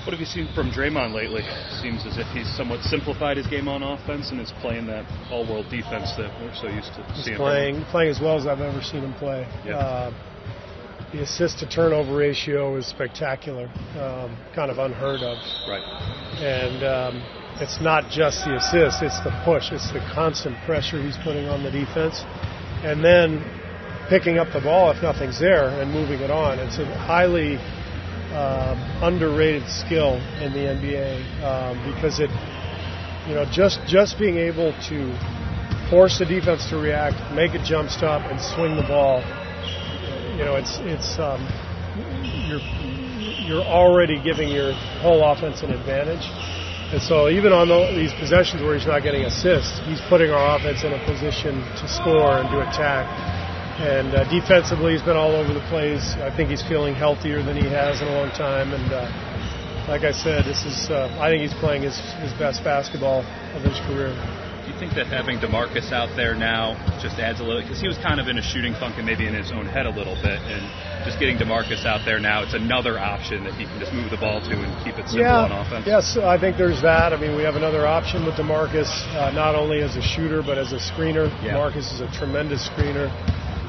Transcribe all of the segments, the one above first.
What have you seen from Draymond lately? Seems as if he's somewhat simplified his game on offense and is playing that all-world defense that we're so used to seeing. He's playing as well as I've ever seen him play. Yeah. The assist-to-turnover ratio is spectacular, kind of unheard of. Right. And it's not just the assist, it's the push. It's the constant pressure he's putting on the defense. And then picking up the ball if nothing's there and moving it on. It's a highly underrated skill in the NBA because it, just being able to force the defense to react, make a jump stop, and swing the ball. You're already giving your whole offense an advantage. And so even on these possessions where he's not getting assists, he's putting our offense in a position to score and to attack. And defensively, he's been all over the place. I think he's feeling healthier than he has in a long time. And like I said, I think he's playing his best basketball of his career. Do you think that having DeMarcus out there now just adds a little, because he was kind of in a shooting funk and maybe in his own head a little bit, and just getting DeMarcus out there now, it's another option that he can just move the ball to and keep it simple on offense? Yes, I think there's that. I mean, we have another option with DeMarcus, not only as a shooter but as a screener. Yeah. DeMarcus is a tremendous screener.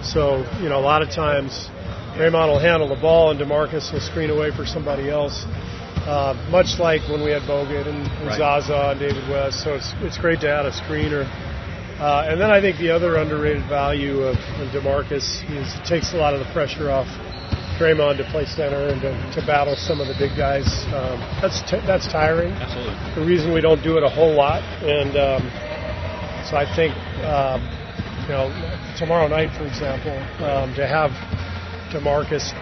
So, a lot of times Draymond will handle the ball and DeMarcus will screen away for somebody else. Much like when we had Bogut and Zaza and David West. So it's great to add a screener. And then I think the other underrated value of DeMarcus is it takes a lot of the pressure off Draymond to play center and to battle some of the big guys. That's tiring. Absolutely. The reason we don't do it a whole lot. And so I think, tomorrow night, for example, to have DeMarcus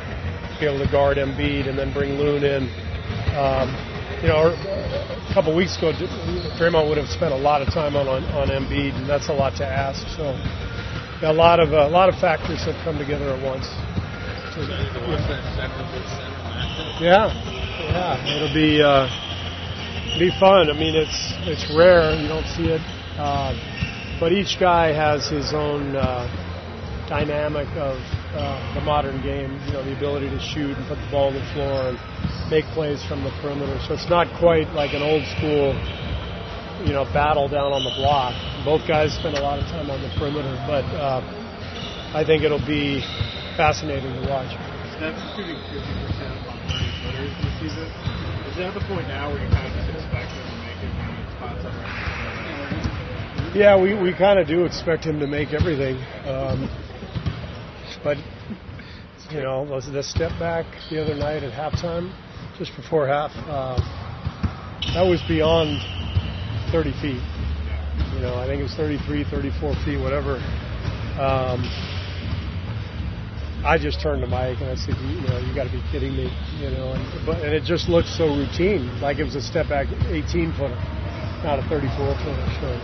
be able to guard Embiid and then bring Loon in. A couple weeks ago, Draymond would have spent a lot of time on Embiid, and that's a lot to ask. So, a lot of factors have come together at once. Yeah, it'll be fun. I mean, it's rare, you don't see it, but each guy has his own dynamic of the modern game. The ability to shoot and put the ball on the floor and make plays from the perimeter. So it's not quite like an old school, battle down on the block. Both guys spend a lot of time on the perimeter, but I think it'll be fascinating to watch. Steph's shooting 50% on 30-footers this season. Is that the point now where you kind of just expect him to make it when he spots up right? Yeah, we kind of do expect him to make everything. But, the step back the other night at halftime, just before half, that was beyond 30 feet. I think it was 33, 34 feet, whatever. I just turned to Mike and I said, you got to be kidding me, and it just looked so routine, like it was a step back 18-footer, not a 34-footer. So,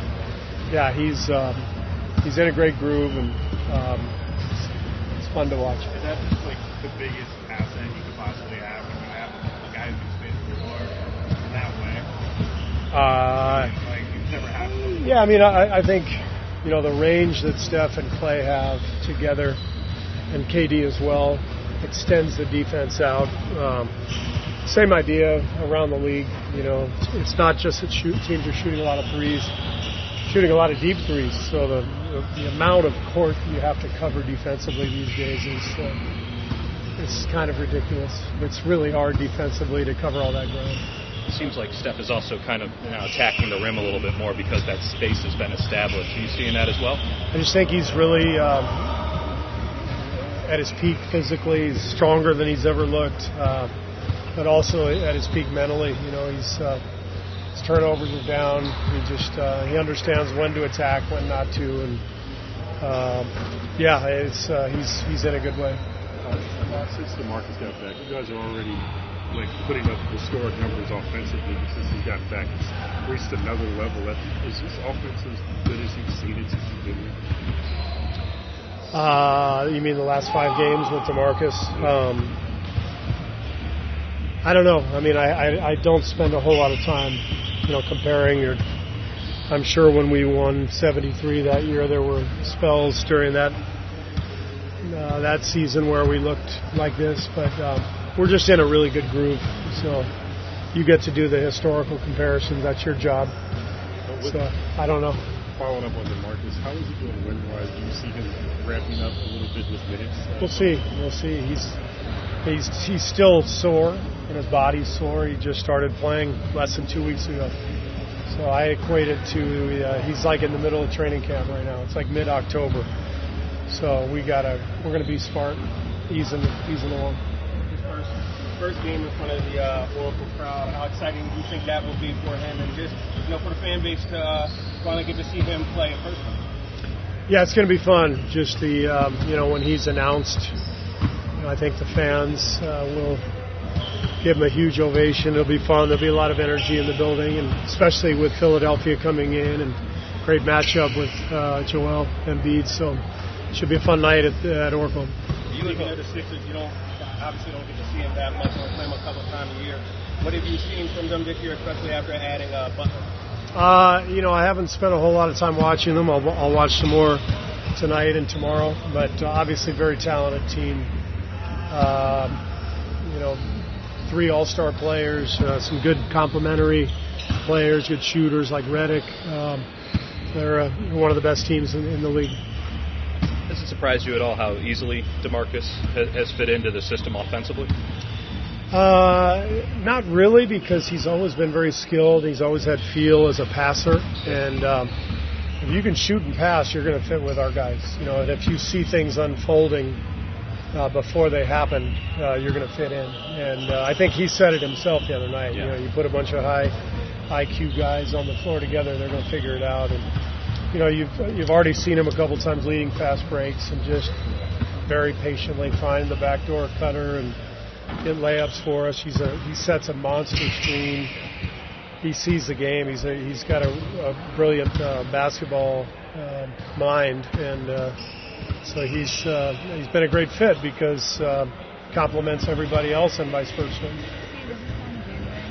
yeah, he's in a great groove and it's fun to watch. Is that just like the biggest asset you could possibly have when you have a guy who's space the floor in that way? You've never had it. Yeah, I mean, I think the range that Steph and Clay have together, and KD as well, extends the defense out. Same idea around the league. It's not just that teams are shooting a lot of threes, shooting a lot of deep threes. So the amount of court you have to cover defensively these days is it's kind of ridiculous. It's really hard defensively to cover all that ground. It seems like Steph is also kind of attacking the rim a little bit more because that space has been established. Are you seeing that as well? I just think he's really at his peak physically. He's stronger than he's ever looked, but also at his peak mentally. His turnovers are down. He understands when to attack, when not to, and he's in a good way. Since DeMarcus got back, you guys are already putting up historic numbers offensively. Since he got back, it's reached another level. Is this offense as good as you've seen it since you've been here? You mean the last 5 games with DeMarcus? I don't know. I mean, I don't spend a whole lot of time, comparing. I'm sure when we won 73 that year, there were spells during that season where we looked like this, but we're just in a really good groove. So you get to do the historical comparisons. That's your job. So I don't know. Following up on DeMarcus, how is he doing win-wise? Do you see him ramping up a little bit with minutes? We'll see. We'll see. He's still sore, and his body's sore. He just started playing less than 2 weeks ago. So I equate it to he's like in the middle of training camp right now. It's like mid-October. So we're gonna be smart, easing along. First game in front of the Oracle crowd. How exciting do you think that will be for him, and just for the fan base to finally get to see him play in person? Yeah, it's going to be fun. Just the when he's announced, I think the fans will give him a huge ovation. It'll be fun. There'll be a lot of energy in the building, and especially with Philadelphia coming in, and great matchup with Joel Embiid. So it should be a fun night at Oracle. Speaking of the Sixers, obviously don't get to see him that much. Only play him a couple times a year. What have you seen from them this year, especially after adding Butler? I haven't spent a whole lot of time watching them. I'll watch some more tonight and tomorrow. But obviously, very talented team. 3 all-star players, some good complementary players, good shooters like Redick. They're one of the best teams in the league. Has it surprised you at all how easily DeMarcus has fit into the system offensively? Not really, because he's always been very skilled. He's always had feel as a passer, and if you can shoot and pass, you're going to fit with our guys. And if you see things unfolding before they happen, you're going to fit in. And I think he said it himself the other night. Yeah. You put a bunch of high IQ guys on the floor together, they're going to figure it out. And you've already seen him a couple times leading fast breaks and just very patiently find the backdoor cutter and get layups for us. He sets a monster screen. He sees the game. He's got a brilliant basketball mind, and so he's been a great fit because complements everybody else and vice versa.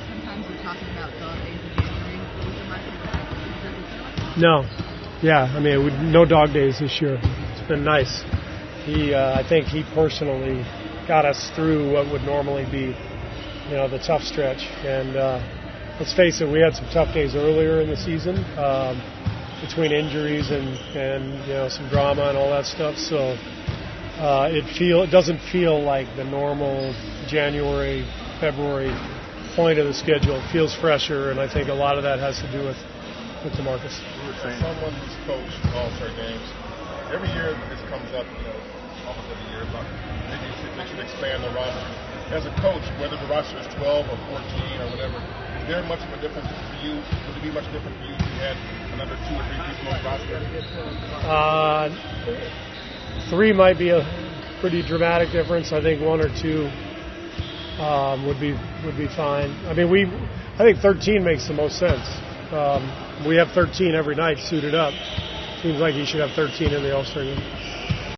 Sometimes we're talking about dog days of January. No. Yeah, no dog days this year. It's been nice. I think he personally got us through what would normally be, the tough stretch. And let's face it, we had some tough days earlier in the season between injuries and some drama and all that stuff. So it doesn't feel like the normal January, February point of the schedule. It feels fresher, and I think a lot of that has to do with DeMarcus. Someone who's coached All-Star games, every year this comes up, almost every year, about maybe they should expand the roster. As a coach, whether the roster is 12 or 14 or whatever, is there much of a difference for you? Would it be much different for you if you had another 2 or 3 people on the roster? 3 might be a pretty dramatic difference. I think 1 or 2 would be fine. I think 13 makes the most sense. We have 13 every night suited up. Seems like you should have 13 in the All-Star game.